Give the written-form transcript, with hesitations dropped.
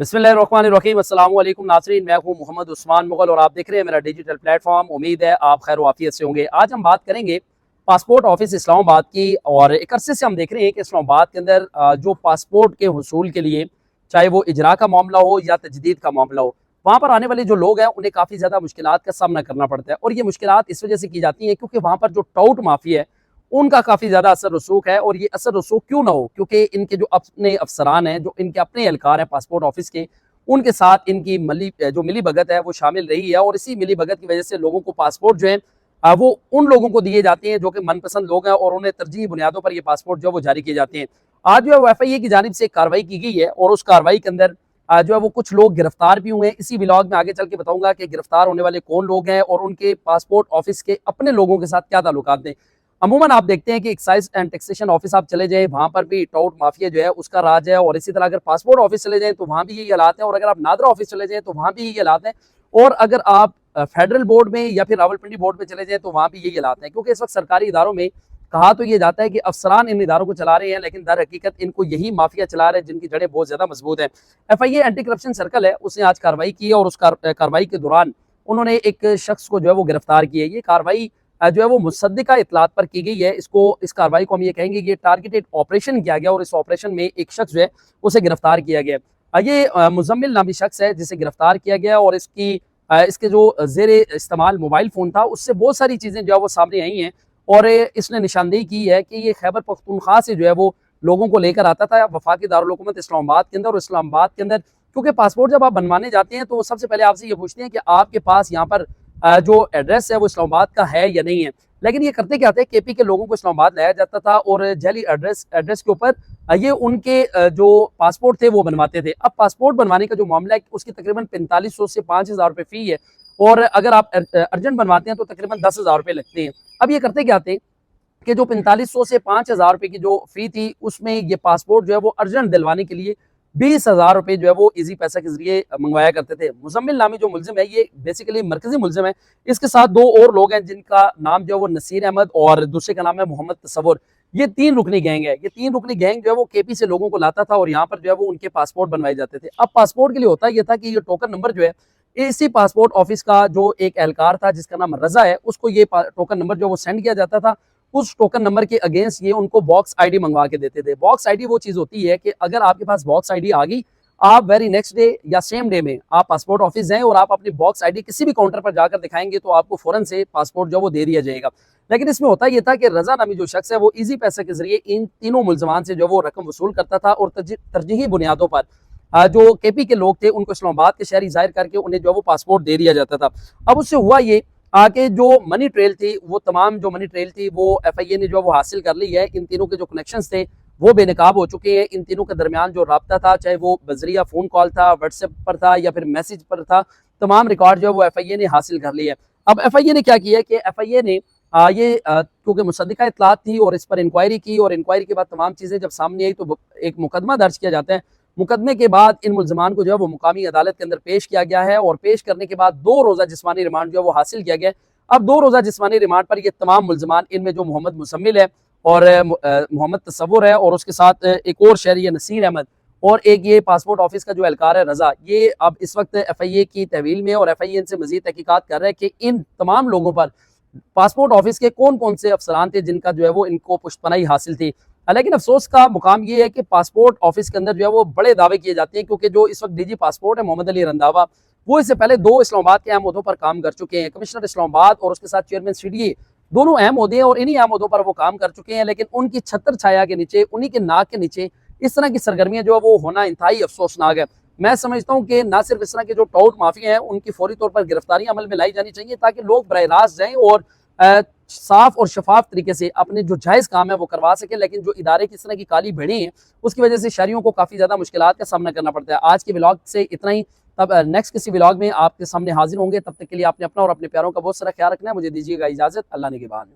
बिस्मिल्लाहिर्रहमानिर्रहीम। अस्सलाम वालेकुम नाज़रीन, मैं हूं मोहम्मद उस्मान मुगल और आप देख रहे हैं मेरा डिजिटल प्लेटफॉर्म। उम्मीद है आप खैर वाफियत से होंगे। आज हम बात करेंगे पासपोर्ट ऑफिस इस्लामाबाद की। और एक अरसे से हम देख रहे हैं कि इस्लामाबाद के अंदर जो पासपोर्ट के हुसूल के लिए, चाहे वो इजरा का मामला हो या तजदीद का मामला हो, वहाँ पर आने वाले जो लोग हैं उन्हें काफ़ी ज़्यादा मुश्किलात का सामना करना पड़ता है। और ये मुश्किलात इस वजह से की जाती हैं क्योंकि वहाँ पर जो टाउट माफिया है उनका काफ़ी ज़्यादा असर रसूख है। और ये असर रसूख क्यों ना हो, क्योंकि इनके जो अपने अफसरान हैं, जो इनके अपने एहलकार हैं पासपोर्ट ऑफिस के, उनके साथ इनकी मिली भगत है वो शामिल रही है। और इसी मिली भगत की वजह से लोगों को पासपोर्ट जो है वो उन लोगों को दिए जाते हैं जो कि मनपसंद लोग हैं और उन्हें तरजीही बुनियादों पर ये पासपोर्ट जो है वो जारी किए जाते हैं। आज जो है FIA की जानिब से कार्रवाई की गई है और उस कार्रवाई के अंदर जो है वो कुछ लोग गिरफ्तार भी हुए हैं। इसी व्लॉग में आगे चल के बताऊंगा कि गिरफ्तार होने वाले कौन लोग हैं और उनके पासपोर्ट ऑफिस के अपने लोगों के साथ क्या ताल्लुकात हैं। अमूमन आप देखते हैं कि एक्साइज एंड टैक्सेशन ऑफिस आप चले जाएं, वहां पर भी टाउट माफिया जो है उसका राज है। और इसी तरह अगर पासपोर्ट ऑफिस चले जाएं तो वहां भी यही हालात है। और अगर आप नादरा ऑफिस चले जाएं तो वहां भी यही हालात है। और अगर आप फेडरल बोर्ड में या फिर रावलपिंडी बोर्ड में चले जाएं तो वहां भी यही हालात है। क्योंकि इस वक्त सरकारी इदारों में कहा तो ये जाता है कि अफसरान इन इदारों को चला रहे हैं, लेकिन दर हकीकत इनको यही माफिया चला रहे हैं जिनकी जड़ें बहुत ज्यादा मजबूत है। FIA एंटी करप्शन सर्कल है, उसने आज कार्रवाई की और उस कार्रवाई के दौरान उन्होंने एक शख्स को जो है वो गिरफ्तार किया है। ये कार्रवाई जो है वो मुसद्दिका इतलात पर की गई है। इस कार्रवाई को हम ये कहेंगे ये टारगेटेड ऑपरेशन किया गया और इस ऑपरेशन में एक शख्स जो है उसे गिरफ्तार किया गया। ये मुजम्मिल नामी शख्स है जिसे गिरफ्तार किया गया। और इसके जो जेरे इस्तेमाल मोबाइल फ़ोन था उससे बहुत सारी चीज़ें जो है वो सामने आई हैं। और इसने निशानदेही की है कि ये खैबर पख्तूनख्वा से जो है वो लोगों को लेकर आता था वफाकी दारुल हुकूमत इस्लामाबाद के अंदर। और इस्लामाबाद के अंदर क्योंकि पासपोर्ट जब आप बनवाने जाते हैं तो सबसे पहले आपसे ये पूछते हैं कि आपके पास यहाँ पर जो एड्रेस है वो इस्लामाबाद का है या नहीं है। लेकिन ये करते क्या थे, KP के लोगों को इस्लामाबाद लाया जाता था और जैली एड्रेस के ऊपर ये उनके जो पासपोर्ट थे वो बनवाते थे। अब पासपोर्ट बनवाने का जो मामला है उसकी तकरीबन 4500 से 5000 रुपये फी है। और अगर आप अर्जेंट बनवाते हैं तो तकरीबन 10,000 रुपये लगते हैं। अब ये करते क्या थे कि जो 4500 से 5000 रुपये की जो फी थी उसमें ये पासपोर्ट जो है वो अर्जेंट दिलवाने के लिए 20,000 रुपये जो है वो इजी पैसा के जरिए मंगवाया करते थे। मुजम्मिल नामी जो मुलजिम है ये बेसिकली मरकजी मुलजिम है। इसके साथ दो और लोग हैं जिनका नाम जो है वो नसीर अहमद और दूसरे का नाम है मोहम्मद तसव्वुर। ये 3 रुकनी गैंग है। ये 3 रुकनी गैंग जो है वो KP से लोगों को लाता था और यहाँ पर जो है वो उनके पासपोर्ट बनवाए जाते थे। अब पासपोर्ट के लिए होता यह था कि ये टोकन नंबर जो है इसी पासपोर्ट ऑफिस का जो एक एहलकार था जिसका नाम रजा है उसको ये टोकन नंबर जो वो सेंड किया जाता था। उस टोकन नंबर के अगेंस्ट ये उनको बॉक्स ID मंगवा के देते थे। बॉक्स ID वो चीज होती है कि अगर आपके पास बॉक्स ID आ गई, आप वेरी नेक्स्ट डे या सेम डे में आप पासपोर्ट ऑफिस जाएं और आप अपनी बॉक्स ID किसी भी काउंटर पर जाकर दिखाएंगे तो आपको फौरन से पासपोर्ट जो वो दे दिया जाएगा। लेकिन इसमें होता यह था कि रजा नामी जो शख्स है वो इजी पैसे के जरिए इन तीनों मुलजमान से जो वो रकम वसूल करता था और तरजीही बुनियादों पर जो KP के लोग थे उनको इस्लामाबाद के शहरी जाहिर करके उन्हें जो वो पासपोर्ट दे दिया जाता था। अब उससे हुआ ये आगे जो मनी ट्रेल थी वो तमाम जो मनी ट्रेल थी वो FIA ने जो वो हासिल कर ली है। इन तीनों के जो कनेक्शंस थे वो बेनकाब हो चुके हैं। इन तीनों के दरमियान जो रब्ता था, चाहे वो बजरिया फ़ोन कॉल था, व्हाट्सएप पर था या फिर मैसेज पर था, तमाम रिकॉर्ड जो है वो FIA ने हासिल कर लिया है। अब FIA ने क्या किया है कि FIA ने क्योंकि मुसद्दिका इतलात थी और इस पर इंक्वायरी की और इंक्वायरी के बाद तमाम चीज़ें जब सामने आई तो एक मुकदमा दर्ज किया जाता है। मुकदमे के बाद इन मुलजमान को जो है वो मुकामी अदालत के अंदर पेश किया गया है और पेश करने के बाद 2 रोज़ा जिस्मानी रिमांड जो है वो हासिल किया गया। अब 2 रोज़ा जिस्मानी रिमांड पर ये तमाम मुलजमान, इनमें जो मोहम्मद मुसम्मिल है और मोहम्मद तसव्वुर है और उसके साथ एक और शहरी है नसीर अहमद और एक ये पासपोर्ट ऑफिस का जो एहलकार है रजा, ये अब इस वक्त FIA की तहवील में और FIA इनसे मजीद तहकीकात कर रहा है कि इन तमाम लोगों पर पासपोर्ट ऑफिस के कौन कौन से अफसरान थे जिनका जो है वो इनको पुष्टपनाही हासिल थी। लेकिन अफसोस का मुकाम ये है कि पासपोर्ट ऑफिस के अंदर जो है वो बड़े दावे किए जाते हैं क्योंकि जो इस वक्त DG पासपोर्ट है मोहम्मद अली रंधावा, वो इससे पहले 2 इस्लामाबाद के अहम ओहदों पर काम कर चुके हैं। कमिश्नर इस्लामाबाद और उसके साथ चेयरमैन CDA दोनों अहम ओहदे हैं और इन्हीं अहम ओहदों पर वो काम कर चुके हैं। लेकिन उनकी छत्र छाया के नीचे, उन्हीं के नाक के नीचे इस तरह की सरगर्मियां जो है वो होना इंतहाई अफसोसनाक है। मैं समझता हूँ कि ना सिर्फ इस तरह के जो टाउट माफिया हैं उनकी फौरी तौर पर गिरफ्तारी अमल में लाई जानी चाहिए ताकि लोग बराह रास्त जाएं और साफ और शफाफ तरीके से अपने जो जायज़ काम है वो करवा सके। लेकिन जो इदारे की इस तरह की काली भेड़ें हैं उसकी वजह से शहरियों को काफ़ी ज़्यादा मुश्किलात का सामना करना पड़ता है। आज के व्लॉग से इतना ही। तब नेक्स्ट किसी व्लॉग में आपके सामने हाजिर होंगे। तब तक के लिए आपने अपना और अपने प्यारों का बहुत सारा ख्याल रखना है। मुझे दीजिएगा इजाज़त। अल्लाह ने के बाद।